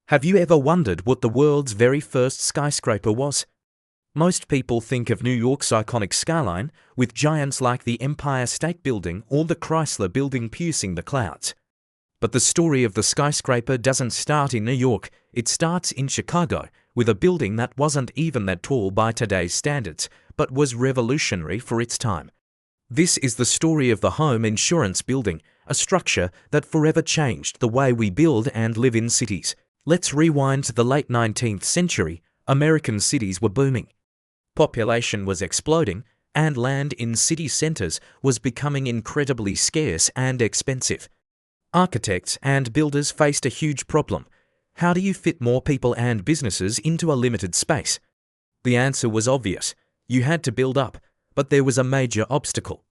Have you ever wondered what the world's very first skyscraper was? Most people think of New York's iconic skyline, with giants like the Empire State Building or the Chrysler Building piercing the clouds. But the story of the skyscraper doesn't start in New York, it starts in Chicago, with a building that wasn't even that tall by today's standards, but was revolutionary for its time. This is the story of the home insurance building, a structure that forever changed the way we build and live in cities. Let's rewind to the late 19th century. American cities were booming. Population was exploding, and land in city centers was becoming incredibly scarce and expensive. Architects and builders faced a huge problem. How do you fit more people and businesses into a limited space? The answer was obvious. You had to build up, but there was a major obstacle.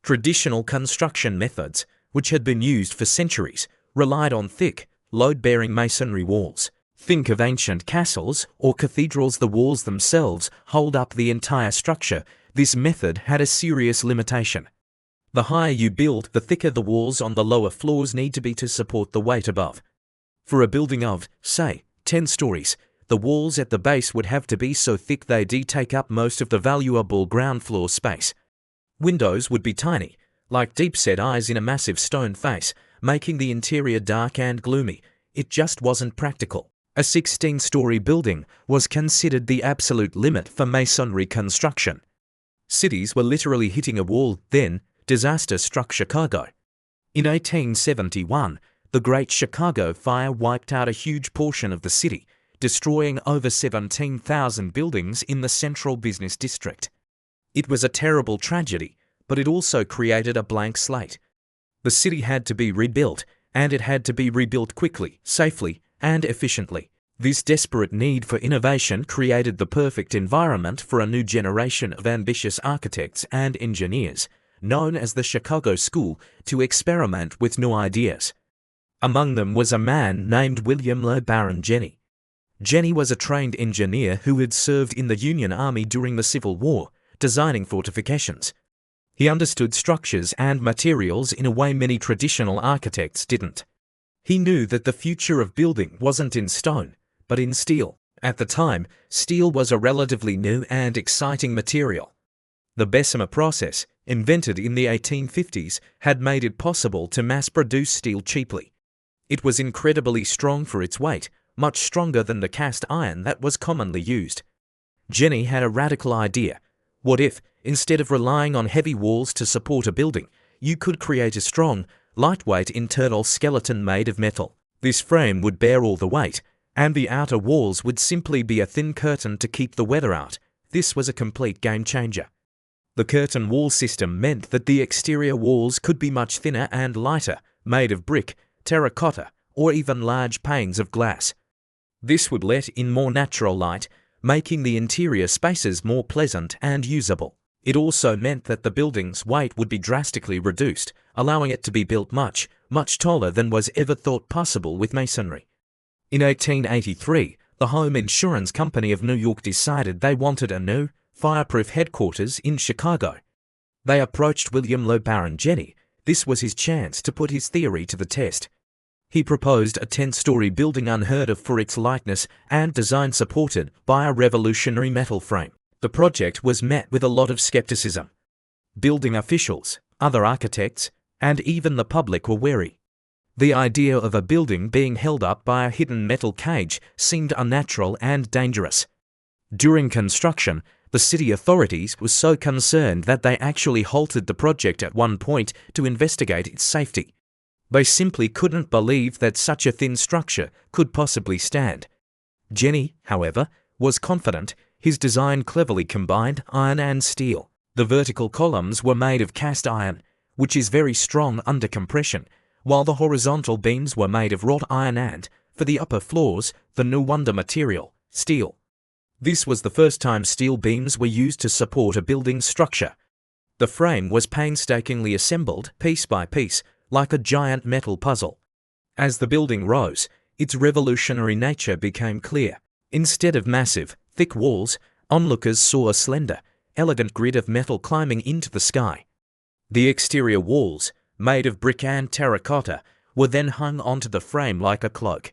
Traditional construction methods, which had been used for centuries, relied on thick, load-bearing masonry walls. Think of ancient castles or cathedrals. The walls themselves hold up the entire structure. This method had a serious limitation. The higher you build, the thicker the walls on the lower floors need to be to support the weight above. For a building of, say, 10 stories, the walls at the base would have to be so thick they'd take up most of the valuable ground floor space. Windows would be tiny, like deep-set eyes in a massive stone face, making the interior dark and gloomy. It just wasn't practical. A 16-story building was considered the absolute limit for masonry construction. Cities were literally hitting a wall then. Disaster struck Chicago. In 1871, the Great Chicago Fire wiped out a huge portion of the city, destroying over 17,000 buildings in the central business district. It was a terrible tragedy, but it also created a blank slate. The city had to be rebuilt, and it had to be rebuilt quickly, safely, and efficiently. This desperate need for innovation created the perfect environment for a new generation of ambitious architects and engineers, known as the Chicago School, to experiment with new ideas. Among them was a man named William Baron Jenney. Jenney was a trained engineer who had served in the Union Army during the Civil War, designing fortifications. He understood structures and materials in a way many traditional architects didn't. He knew that the future of building wasn't in stone, but in steel. At the time, steel was a relatively new and exciting material. The Bessemer process, invented in the 1850s, had made it possible to mass-produce steel cheaply. It was incredibly strong for its weight, much stronger than the cast iron that was commonly used. Jenney had a radical idea. What if, instead of relying on heavy walls to support a building, you could create a strong, lightweight internal skeleton made of metal? This frame would bear all the weight, and the outer walls would simply be a thin curtain to keep the weather out. This was a complete game changer. The curtain wall system meant that the exterior walls could be much thinner and lighter, made of brick, terracotta, or even large panes of glass. This would let in more natural light, making the interior spaces more pleasant and usable. It also meant that the building's weight would be drastically reduced, allowing it to be built much, much taller than was ever thought possible with masonry. In 1883, the Home Insurance Company of New York decided they wanted a new, fireproof headquarters in Chicago. They approached William Baron Jenney. This was his chance to put his theory to the test. He proposed a 10-story building unheard of for its lightness and design, supported by a revolutionary metal frame. The project was met with a lot of skepticism. Building officials, other architects, and even the public were wary. The idea of a building being held up by a hidden metal cage seemed unnatural and dangerous. During construction, the city authorities were so concerned that they actually halted the project at one point to investigate its safety. They simply couldn't believe that such a thin structure could possibly stand. Jenney, however, was confident. His design cleverly combined iron and steel. The vertical columns were made of cast iron, which is very strong under compression, while the horizontal beams were made of wrought iron and, for the upper floors, the no wonder material, steel. This was the first time steel beams were used to support a building structure. The frame was painstakingly assembled, piece by piece, like a giant metal puzzle. As the building rose, its revolutionary nature became clear. Instead of massive, thick walls, onlookers saw a slender, elegant grid of metal climbing into the sky. The exterior walls, made of brick and terracotta, were then hung onto the frame like a cloak.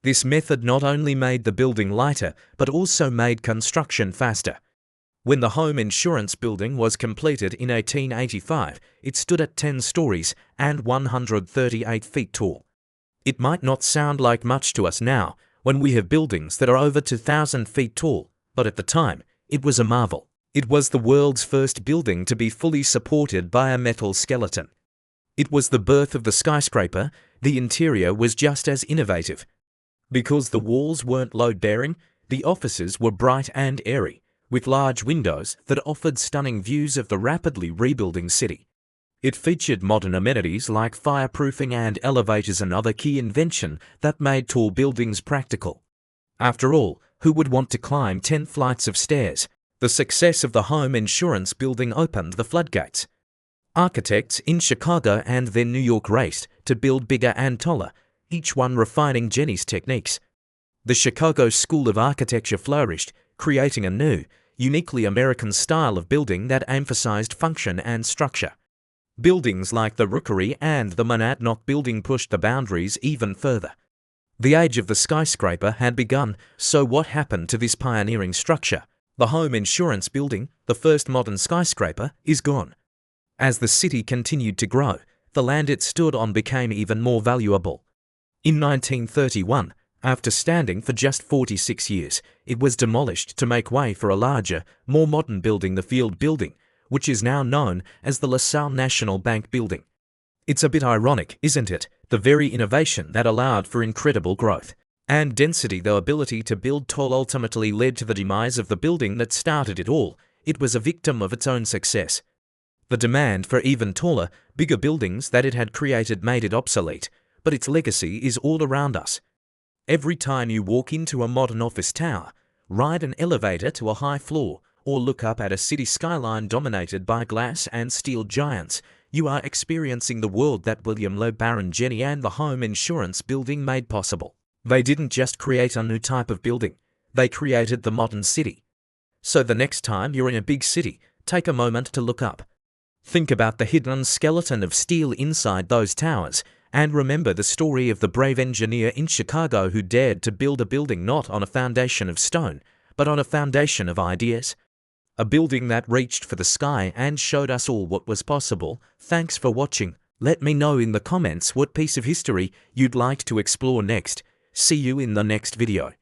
This method not only made the building lighter, but also made construction faster. When the home insurance building was completed in 1885, it stood at 10 stories and 138 feet tall. It might not sound like much to us now, when we have buildings that are over 2,000 feet tall, but at the time, it was a marvel. It was the world's first building to be fully supported by a metal skeleton. It was the birth of the skyscraper. The interior was just as innovative. Because the walls weren't load-bearing, the offices were bright and airy, with large windows that offered stunning views of the rapidly rebuilding city. It featured modern amenities like fireproofing and elevators, another key invention that made tall buildings practical. After all, who would want to climb 10 flights of stairs? The success of the home insurance building opened the floodgates. Architects in Chicago and then New York raced to build bigger and taller, each one refining Jenny's techniques. The Chicago School of Architecture flourished, creating a new, uniquely American style of building that emphasized function and structure. Buildings like the Rookery and the Monadnock building pushed the boundaries even further. The age of the skyscraper had begun, so what happened to this pioneering structure? The home insurance building, the first modern skyscraper, is gone. As the city continued to grow, the land it stood on became even more valuable. In 1931, after standing for just 46 years, it was demolished to make way for a larger, more modern building, the Field Building, which is now known as the LaSalle National Bank Building. It's a bit ironic, isn't it? The very innovation that allowed for incredible growth and density, the ability to build tall, ultimately led to the demise of the building that started it all. It was a victim of its own success. The demand for even taller, bigger buildings that it had created made it obsolete, but its legacy is all around us. Every time you walk into a modern office tower, ride an elevator to a high floor, or look up at a city skyline dominated by glass and steel giants, you are experiencing the world that William LeBaron Jenny and the home insurance building made possible. They didn't just create a new type of building, they created the modern city. So the next time you're in a big city, take a moment to look up. Think about the hidden skeleton of steel inside those towers, and remember the story of the brave engineer in Chicago who dared to build a building not on a foundation of stone, but on a foundation of ideas. A building that reached for the sky and showed us all what was possible. Thanks for watching. Let me know in the comments what piece of history you'd like to explore next. See you in the next video.